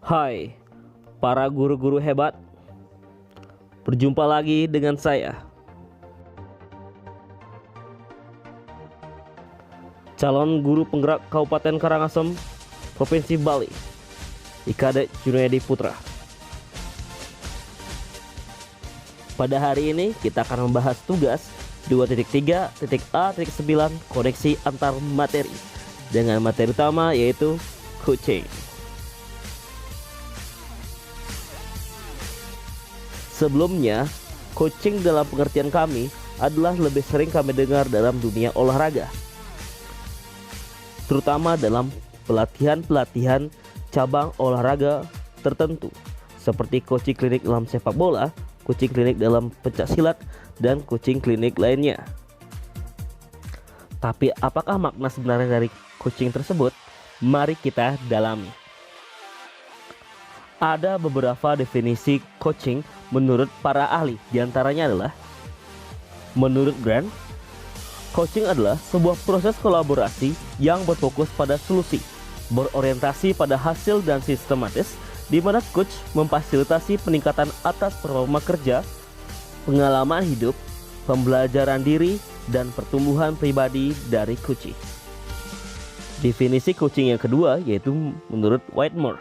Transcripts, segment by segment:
Hai, para guru-guru hebat. Berjumpa lagi dengan saya, calon guru penggerak Kabupaten Karangasem, Provinsi Bali, Ikade Junaedi Putra. Pada hari ini kita akan membahas tugas 2.3.A.9 koneksi antar materi dengan materi utama yaitu coaching. Sebelumnya, coaching dalam pengertian kami adalah lebih sering kami dengar dalam dunia olahraga, terutama dalam pelatihan-pelatihan cabang olahraga tertentu seperti coaching klinik dalam sepak bola, coaching klinik dalam pencak silat, dan coaching klinik lainnya. Tapi apakah makna sebenarnya dari coaching tersebut? Mari kita dalami. Ada beberapa definisi coaching menurut para ahli. Di antaranya adalah, menurut Grant, coaching adalah sebuah proses kolaborasi yang berfokus pada solusi, berorientasi pada hasil dan sistematis, di mana coach memfasilitasi peningkatan atas performa kerja, pengalaman hidup, pembelajaran diri, dan pertumbuhan pribadi dari coaching. Definisi coaching yang kedua yaitu menurut Whitmore,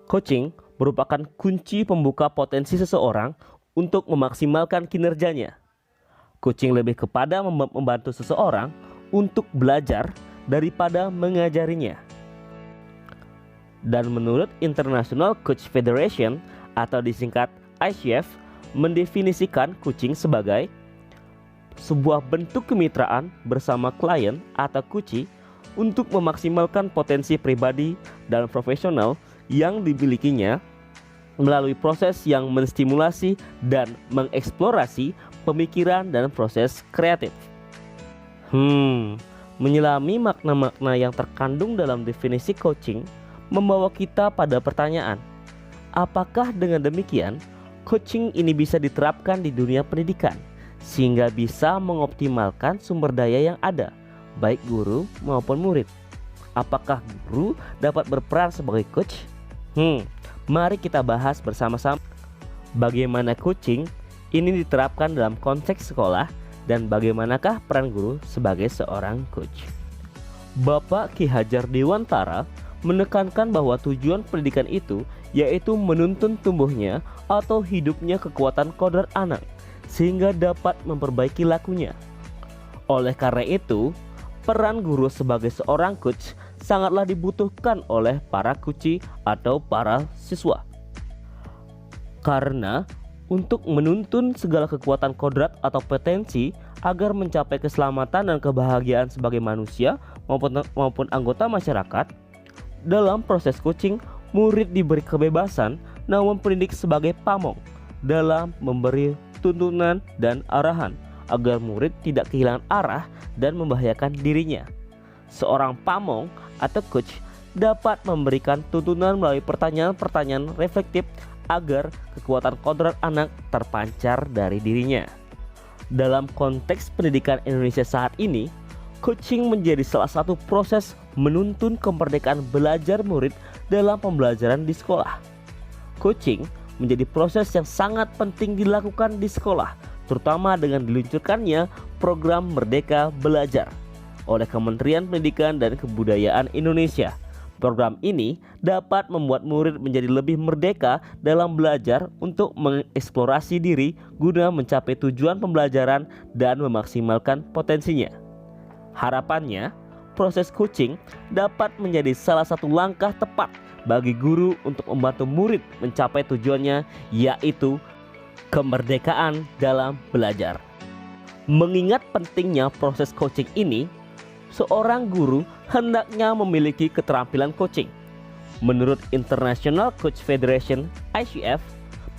coaching merupakan kunci pembuka potensi seseorang untuk memaksimalkan kinerjanya. Coaching lebih kepada membantu seseorang untuk belajar daripada mengajarinya. Dan menurut International Coach Federation atau disingkat ICF, mendefinisikan coaching sebagai sebuah bentuk kemitraan bersama klien atau coachee untuk memaksimalkan potensi pribadi dan profesional yang dimilikinya melalui proses yang menstimulasi dan mengeksplorasi pemikiran dan proses kreatif. Menyelami makna-makna yang terkandung dalam definisi coaching membawa kita pada pertanyaan, apakah dengan demikian coaching ini bisa diterapkan di dunia pendidikan sehingga bisa mengoptimalkan sumber daya yang ada, baik guru maupun murid? Apakah guru dapat berperan sebagai coach? Mari kita bahas bersama-sama bagaimana coaching ini diterapkan dalam konteks sekolah dan bagaimanakah peran guru sebagai seorang coach. Bapak Ki Hajar Dewantara menekankan bahwa tujuan pendidikan itu yaitu menuntun tumbuhnya atau hidupnya kekuatan kodrat anak sehingga dapat memperbaiki lakunya. Oleh karena itu, peran guru sebagai seorang coach sangatlah dibutuhkan oleh para coachee atau para siswa. Karena untuk menuntun segala kekuatan kodrat atau potensi agar mencapai keselamatan dan kebahagiaan sebagai manusia maupun anggota masyarakat, dalam proses coaching murid diberi kebebasan namun pendidik sebagai pamong dalam memberi tuntunan dan arahan agar murid tidak kehilangan arah dan membahayakan dirinya. Seorang pamong atau coach dapat memberikan tuntunan melalui pertanyaan-pertanyaan reflektif agar kekuatan kodrat anak terpancar dari dirinya. Dalam konteks pendidikan Indonesia saat ini, coaching menjadi salah satu proses menuntun kemerdekaan belajar murid dalam pembelajaran di sekolah. Coaching menjadi proses yang sangat penting dilakukan di sekolah, terutama dengan diluncurkannya program Merdeka Belajar oleh Kementerian Pendidikan dan Kebudayaan Indonesia. Program ini dapat membuat murid menjadi lebih merdeka dalam belajar untuk mengeksplorasi diri guna mencapai tujuan pembelajaran dan memaksimalkan potensinya. Harapannya, proses coaching dapat menjadi salah satu langkah tepat bagi guru untuk membantu murid mencapai tujuannya, yaitu kemerdekaan dalam belajar. Mengingat pentingnya proses coaching ini, seorang guru hendaknya memiliki keterampilan coaching. Menurut International Coach Federation (ICF),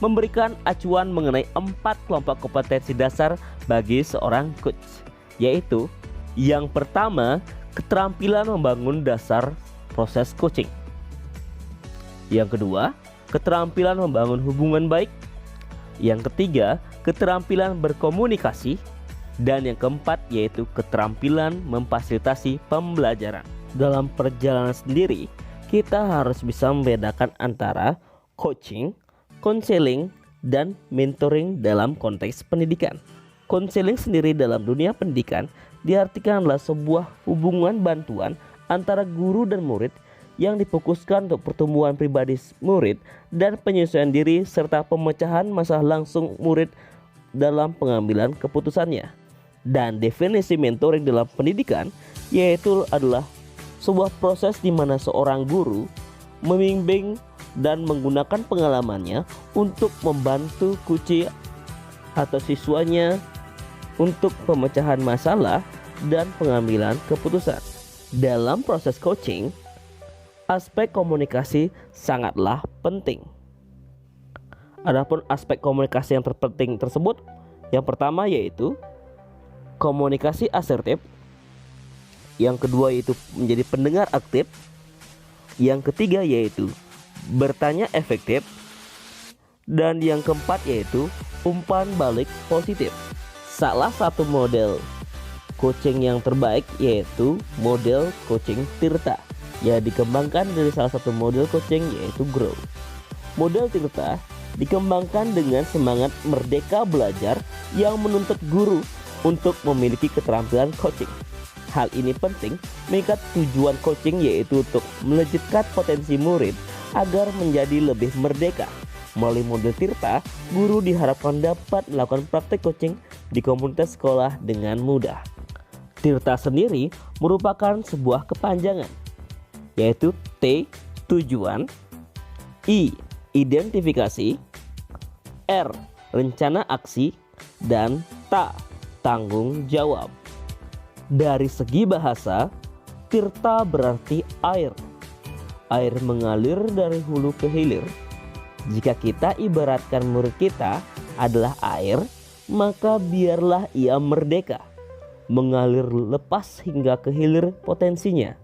memberikan acuan mengenai 4 kelompok kompetensi dasar bagi seorang coach, yaitu yang pertama, keterampilan membangun dasar proses coaching. Yang kedua, keterampilan membangun hubungan baik. Yang ketiga, keterampilan berkomunikasi. Dan yang keempat yaitu keterampilan memfasilitasi pembelajaran. Dalam perjalanan sendiri, kita harus bisa membedakan antara coaching, konseling, dan mentoring dalam konteks pendidikan. Konseling sendiri dalam dunia pendidikan diartikan adalah sebuah hubungan bantuan antara guru dan murid yang difokuskan untuk pertumbuhan pribadi murid dan penyesuaian diri serta pemecahan masalah langsung murid dalam pengambilan keputusannya. Dan definisi mentoring dalam pendidikan yaitu adalah sebuah proses di mana seorang guru membimbing dan menggunakan pengalamannya untuk membantu kuci atau siswanya untuk pemecahan masalah dan pengambilan keputusan. Dalam proses coaching, aspek komunikasi sangatlah penting. Adapun aspek komunikasi yang terpenting tersebut, yang pertama yaitu komunikasi asertif, yang kedua yaitu menjadi pendengar aktif, yang ketiga yaitu bertanya efektif, dan yang keempat yaitu umpan balik positif. Salah satu model coaching yang terbaik yaitu model coaching Tirta yang dikembangkan dari salah satu model coaching yaitu Grow. Model Tirta dikembangkan dengan semangat merdeka belajar yang menuntut guru untuk memiliki keterampilan coaching. Hal ini penting mengingat tujuan coaching yaitu untuk melejitkan potensi murid agar menjadi lebih merdeka. Melalui model Tirta, guru diharapkan dapat melakukan praktek coaching di komunitas sekolah dengan mudah. Tirta sendiri merupakan sebuah kepanjangan, yaitu T. Tujuan, I. Identifikasi, R. Rencana aksi, dan T. Tanggung jawab. Dari segi bahasa, Tirta berarti air. Air mengalir dari hulu ke hilir. Jika kita ibaratkan murid kita adalah air, maka biarlah ia merdeka, mengalir lepas hingga ke hilir potensinya.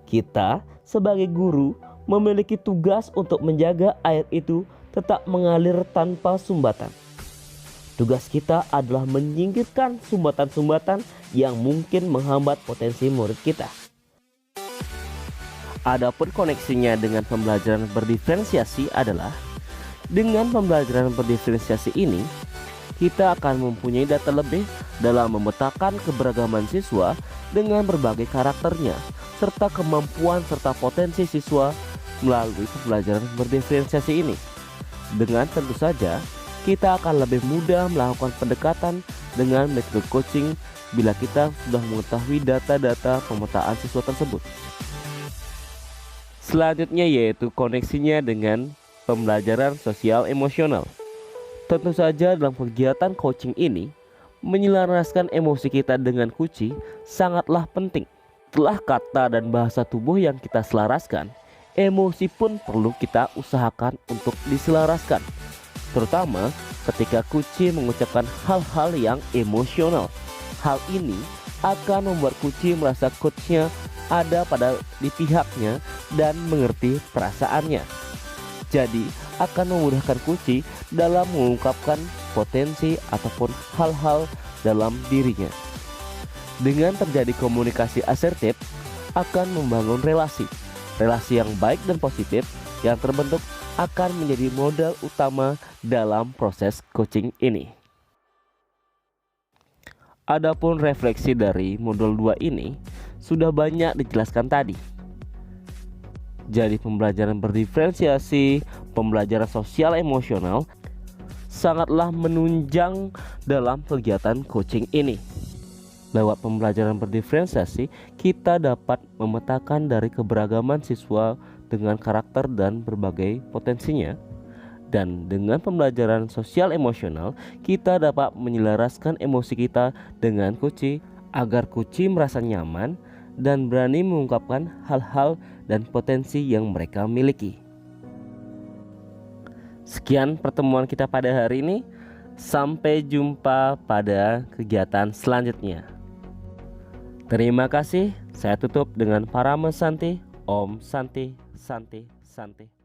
Kita sebagai guru memiliki tugas untuk menjaga air itu tetap mengalir tanpa sumbatan. Tugas kita adalah menyingkirkan sumbatan-sumbatan yang mungkin menghambat potensi murid kita. Adapun koneksinya dengan pembelajaran berdiferensiasi adalah dengan pembelajaran berdiferensiasi ini kita akan mempunyai data lebih dalam memetakan keberagaman siswa dengan berbagai karakternya serta kemampuan serta potensi siswa melalui pembelajaran berdiferensiasi ini. Dengan tentu saja kita akan lebih mudah melakukan pendekatan dengan metode coaching bila kita sudah mengetahui data-data pemetaan siswa tersebut. Selanjutnya yaitu koneksinya dengan pembelajaran sosial emosional. Tentu saja dalam kegiatan coaching ini, menyelaraskan emosi kita dengan kuci sangatlah penting. Setelah kata dan bahasa tubuh yang kita selaraskan, emosi pun perlu kita usahakan untuk diselaraskan. Terutama ketika kuci mengucapkan hal-hal yang emosional. Hal ini akan membuat kuci merasa coachnya ada di pihaknya dan mengerti perasaannya. Jadi akan memudahkan kuci dalam mengungkapkan potensi ataupun hal-hal dalam dirinya. Dengan terjadi komunikasi asertif akan membangun relasi yang baik dan positif yang terbentuk akan menjadi modal utama dalam proses coaching ini. Adapun refleksi dari modul 2 ini sudah banyak dijelaskan tadi. Jadi pembelajaran berdiferensiasi, pembelajaran sosial emosional sangatlah menunjang dalam kegiatan coaching ini. Lewat pembelajaran berdiferensiasi, kita dapat memetakan dari keberagaman siswa dengan karakter dan berbagai potensinya. Dan dengan pembelajaran sosial emosional, kita dapat menyelaraskan emosi kita dengan kuci agar kuci merasa nyaman dan berani mengungkapkan hal-hal dan potensi yang mereka miliki. Sekian pertemuan kita pada hari ini. Sampai jumpa pada kegiatan selanjutnya. Terima kasih. Saya tutup dengan Parama Santi. Om Santi, Santi, Santi.